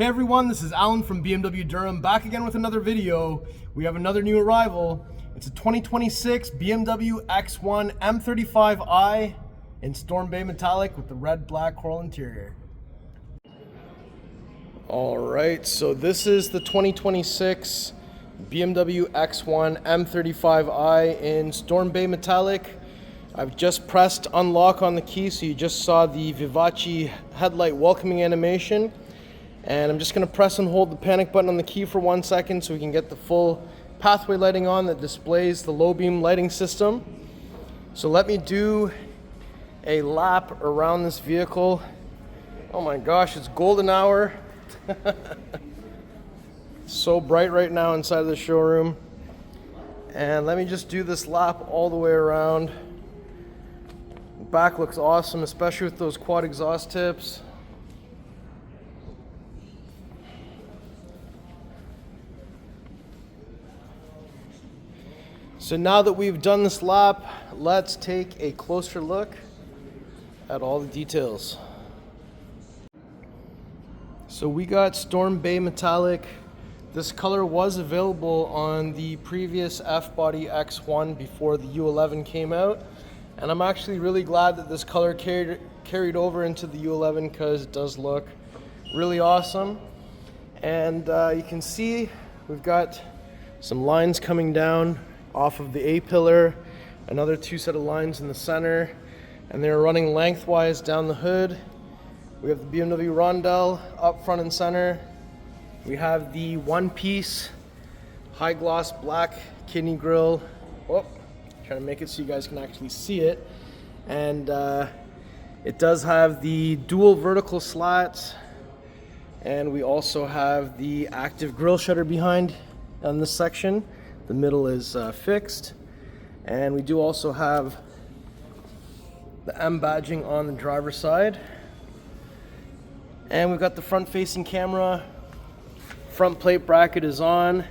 Hey everyone, this is Alan from BMW Durham, back again with another video. We have another new arrival. It's a 2026 BMW X1 M35i in Storm Bay Metallic with the red black coral interior. Alright, so this is the 2026 BMW X1 M35i in Storm Bay Metallic. I've just pressed unlock on the key, so you just saw the Vivace headlight welcoming animation. And I'm just going to press and hold the panic button on the key for 1 second so we can get the full pathway lighting on that displays the low beam lighting system. So let me do a lap around this vehicle. Oh my gosh, it's golden hour. So bright right now inside of the showroom. And let me just do this lap all the way around. The back looks awesome, especially with those quad exhaust tips. So now that we've done this lap, let's take a closer look at all the details. So we got Storm Bay Metallic. This color was available on the previous F-Body X1 before the U11 came out. And I'm actually really glad that this color carried over into the U11 because it does look really awesome. And you can see we've got some lines coming down off of the A-pillar, another two set of lines in the center, and they're running lengthwise down the hood. We have the BMW rondelle up front and center. We have the one-piece high gloss black kidney grille. Oh, trying to make it so you guys can actually see it. And it does have the dual vertical slats, and we also have the active grille shutter behind on this section. The middle is fixed, and we do also have the M badging on the driver's side, and we've got the front facing camera. Front plate bracket is on.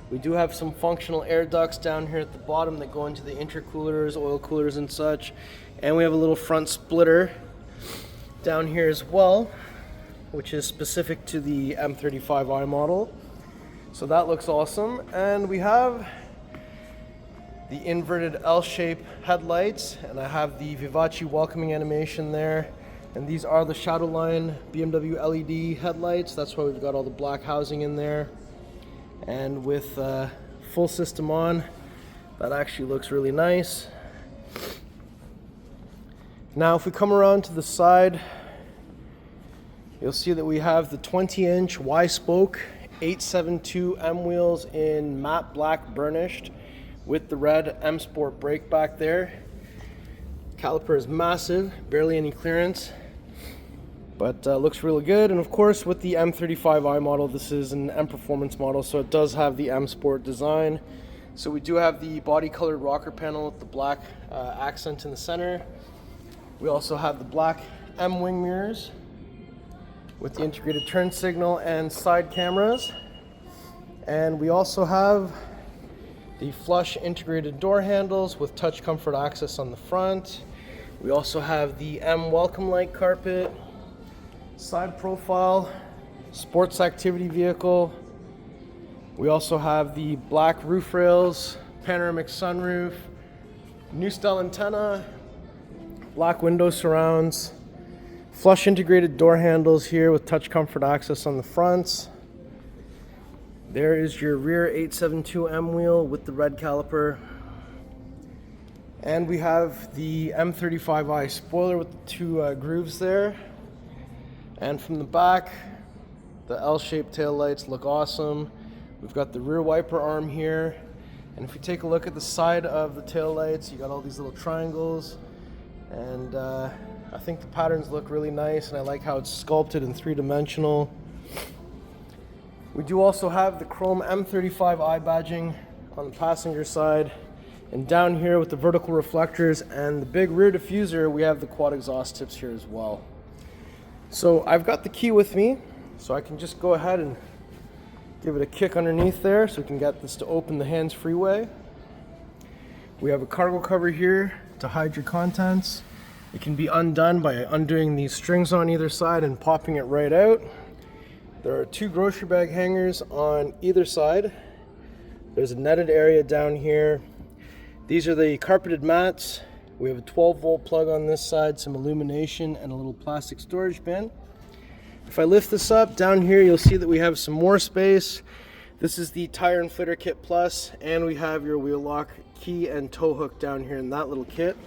We do have some functional air ducts down here at the bottom that go into the intercoolers, oil coolers and such, and we have a little front splitter down here as well, which is specific to the M35i model. So that looks awesome. And we have the inverted L-shape headlights, and I have the Vivace welcoming animation there. And these are the Shadowline BMW LED headlights. That's why we've got all the black housing in there. And with full system on, that actually looks really nice. Now if we come around to the side, you'll see that we have the 20-inch Y-spoke 872 M wheels in matte black burnished with the red M Sport brake back there. Caliper is massive, barely any clearance, but looks really good. And of course with the M35i model, this is an M Performance model, so it does have the M Sport design. So we do have the body colored rocker panel with the black accent in the center. We also have the black M wing mirrors with the integrated turn signal and side cameras. And we also have the flush integrated door handles with touch comfort access on the front. We also have the M welcome light carpet, side profile, sports activity vehicle. We also have the black roof rails, panoramic sunroof, new style antenna, black window surrounds, flush integrated door handles here with touch comfort access on the fronts. There is your rear 872 M wheel with the red caliper. And we have the M35i spoiler with the two grooves there. And from the back, the L-shaped tail lights look awesome. We've got the rear wiper arm here. And if you take a look at the side of the tail lights, you got all these little triangles. And I think the patterns look really nice, and I like how it's sculpted and three-dimensional. We do also have the chrome M35i badging on the passenger side. And down here with the vertical reflectors and the big rear diffuser, we have the quad exhaust tips here as well. So I've got the key with me, so I can just go ahead and give it a kick underneath there so we can get this to open the hands-free way. We have a cargo cover here to hide your contents. It can be undone by undoing these strings on either side and popping it right out. There are 2 grocery bag hangers on either side. There's a netted area down here. These are the carpeted mats. We have a 12-volt plug on this side, some illumination, and a little plastic storage bin. If I lift this up, down here you'll see that we have some more space. This is the tire inflator kit plus, and we have your wheel lock key and tow hook down here in that little kit.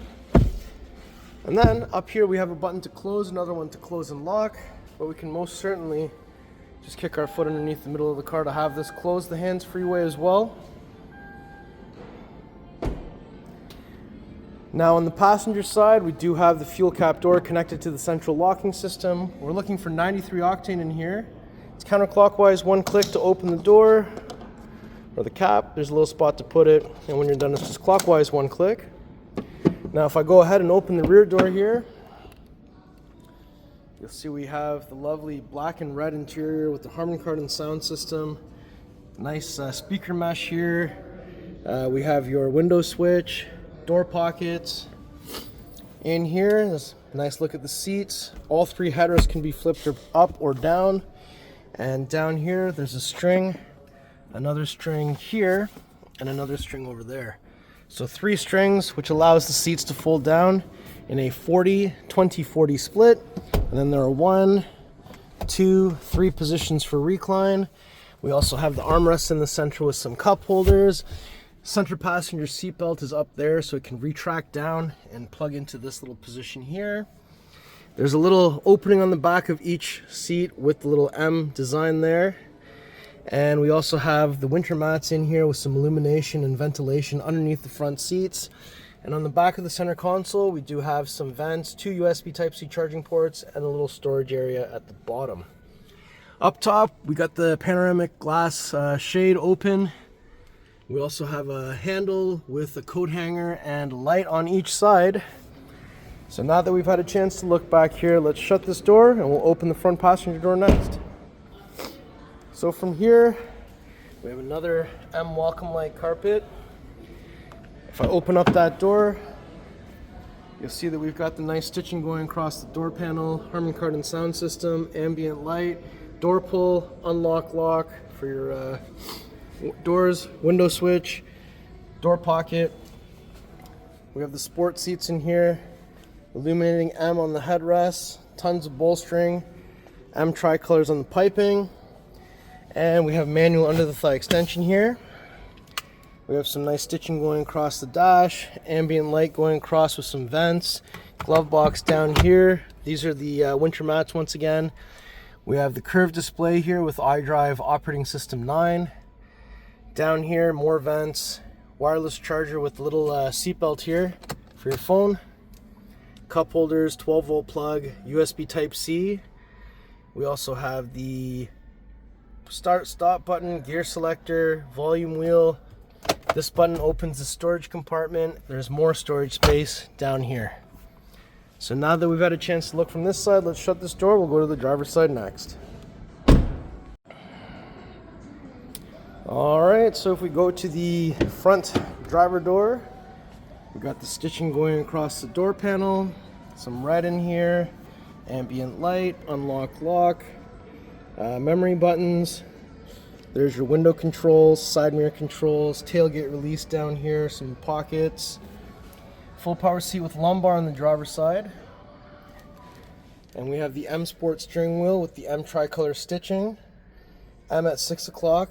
And then up here we have a button to close, another one to close and lock, but we can most certainly just kick our foot underneath the middle of the car to have this close the hands-free way as well. Now on the passenger side, we do have the fuel cap door connected to the central locking system. We're looking for 93 octane in here. It's counterclockwise, 1 click to open the door, or the cap. There's a little spot to put it, and when you're done, it's just clockwise, 1 click. Now if I go ahead and open the rear door here, you'll see we have the lovely black and red interior with the Harman Kardon sound system. Nice speaker mesh here. We have your window switch, door pockets. In here, there's a nice look at the seats. All 3 headrests can be flipped up or down. And down here, there's a string, another string here, and another string over there. So 3 strings, which allows the seats to fold down in a 40-20-40 split. And then there are 1, 2, 3 positions for recline. We also have the armrest in the center with some cup holders. Center passenger seat belt is up there, so it can retract down and plug into this little position here. There's a little opening on the back of each seat with the little M design there. And we also have the winter mats in here with some illumination and ventilation underneath the front seats. And on the back of the center console, we do have some vents, 2 USB Type-C charging ports, and a little storage area at the bottom. Up top, we got the panoramic glass shade open. We also have a handle with a coat hanger and light on each side. So now that we've had a chance to look back here, let's shut this door and we'll open the front passenger door next. So from here, we have another M welcome light carpet. If I open up that door, you'll see that we've got the nice stitching going across the door panel, Harman Kardon sound system, ambient light, door pull, unlock lock for your doors, window switch, door pocket. We have the sport seats in here, illuminating M on the headrests, tons of bolstering, M tricolors on the piping, and we have manual under the thigh extension here. We have some nice stitching going across the dash, ambient light going across with some vents, glove box down here. These are the winter mats once again. We have the curved display here with xDrive operating system 9. Down here, more vents, wireless charger with a little seatbelt here for your phone, cup holders, 12-volt plug, USB Type-C. We also have the start stop button, gear selector, volume wheel. This button opens the storage compartment. There's more storage space down here. So now that we've had a chance to look from this side, let's shut this door. We'll go to the driver's side next. All right, so if we go to the front driver door, we've got the stitching going across the door panel, some red in here, ambient light, unlock lock, memory buttons. There's your window controls, side mirror controls, tailgate release down here, some pockets, full power seat with lumbar on the driver's side. And we have the M Sport steering wheel with the M tricolor stitching, M at 6 o'clock,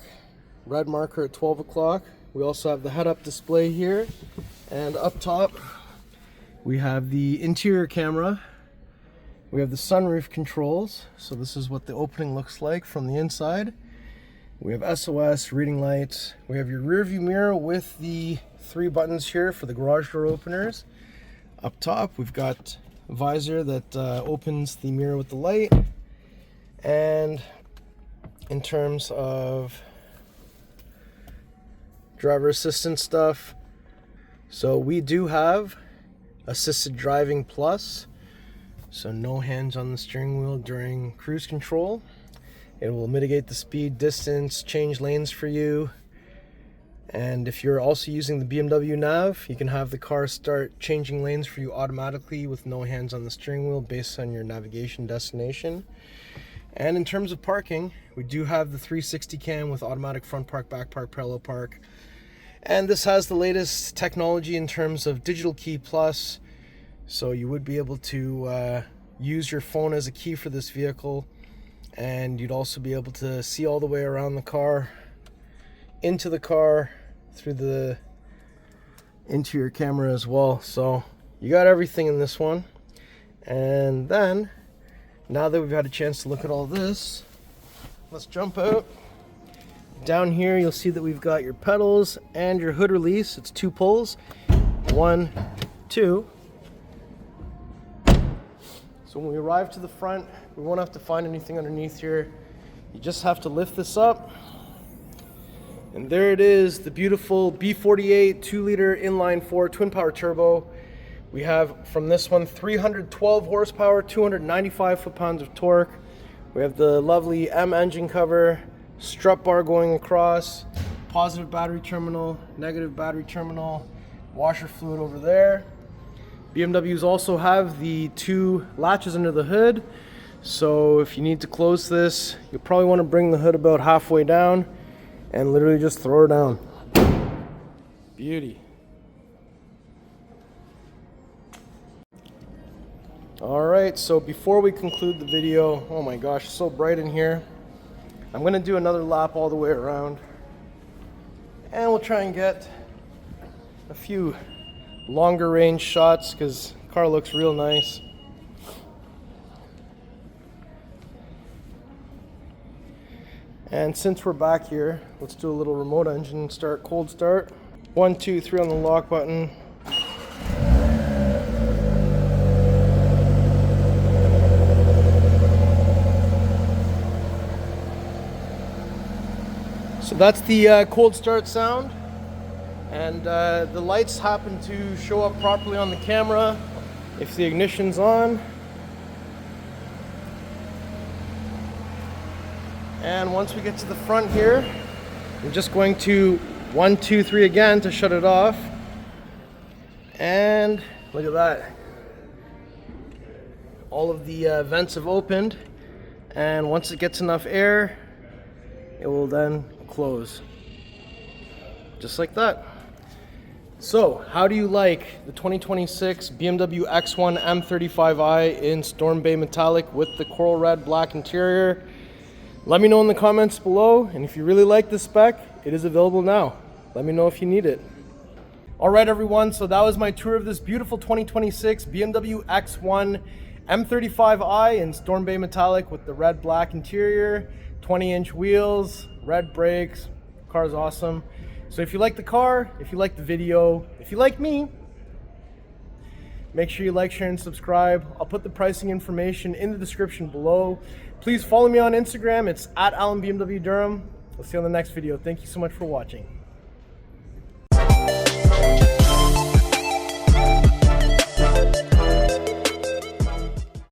red marker at 12 o'clock. We also have the head-up display here, and up top we have the interior camera. We have the sunroof controls, so this is what the opening looks like from the inside. We have SOS, reading lights. We have your rear view mirror with the 3 buttons here for the garage door openers. Up top, we've got a visor that opens the mirror with the light. And in terms of driver assistance stuff, so we do have assisted driving plus, so no hands on the steering wheel during cruise control. It will mitigate the speed, distance, change lanes for you. And if you're also using the BMW nav, you can have the car start changing lanes for you automatically with no hands on the steering wheel based on your navigation destination. And in terms of parking, we do have the 360 cam with automatic front park, back park, parallel park. And this has the latest technology in terms of digital key plus. So you would be able to use your phone as a key for this vehicle. And you'd also be able to see all the way around the car, into the car, through the interior camera as well. So you got everything in this one. And then, now that we've had a chance to look at all this, let's jump out. Down here you'll see that we've got your pedals and your hood release. It's 2 pulls, 1, 2. So when we arrive to the front, we won't have to find anything underneath here. You just have to lift this up. And there it is, the beautiful B48 2-liter inline-4 twin power turbo. We have from this one 312 horsepower, 295 foot-pounds of torque. We have the lovely M engine cover, strut bar going across, positive battery terminal, negative battery terminal, washer fluid over there. BMWs also have the 2 latches under the hood. So if you need to close this, you'll probably want to bring the hood about halfway down and literally just throw her down. Beauty. Alright, so before we conclude the video, oh my gosh, it's so bright in here. I'm going to do another lap all the way around. And we'll try and get a few longer range shots because the car looks real nice. And since we're back here, let's do a little remote engine start, cold start. 1, 2, 3 on the lock button. So that's the cold start sound. And the lights happen to show up properly on the camera if the ignition's on. And once we get to the front here, I'm just going to 1, 2, 3 again to shut it off. And look at that. All of the vents have opened. And once it gets enough air, it will then close. Just like that. So, how do you like the 2026 BMW X1 M35i in Storm Bay Metallic with the coral red black interior? Let me know in the comments below, and if you really like this spec, it is available now. Let me know if you need it. Alright everyone, so that was my tour of this beautiful 2026 BMW X1 M35i in Storm Bay Metallic with the red black interior, 20-inch wheels, red brakes. Car's awesome. So if you like the car, if you like the video, if you like me, make sure you like, share, and subscribe. I'll put the pricing information in the description below. Please follow me on Instagram. It's @AlanBMW Durham. We'll see you on the next video. Thank you so much for watching.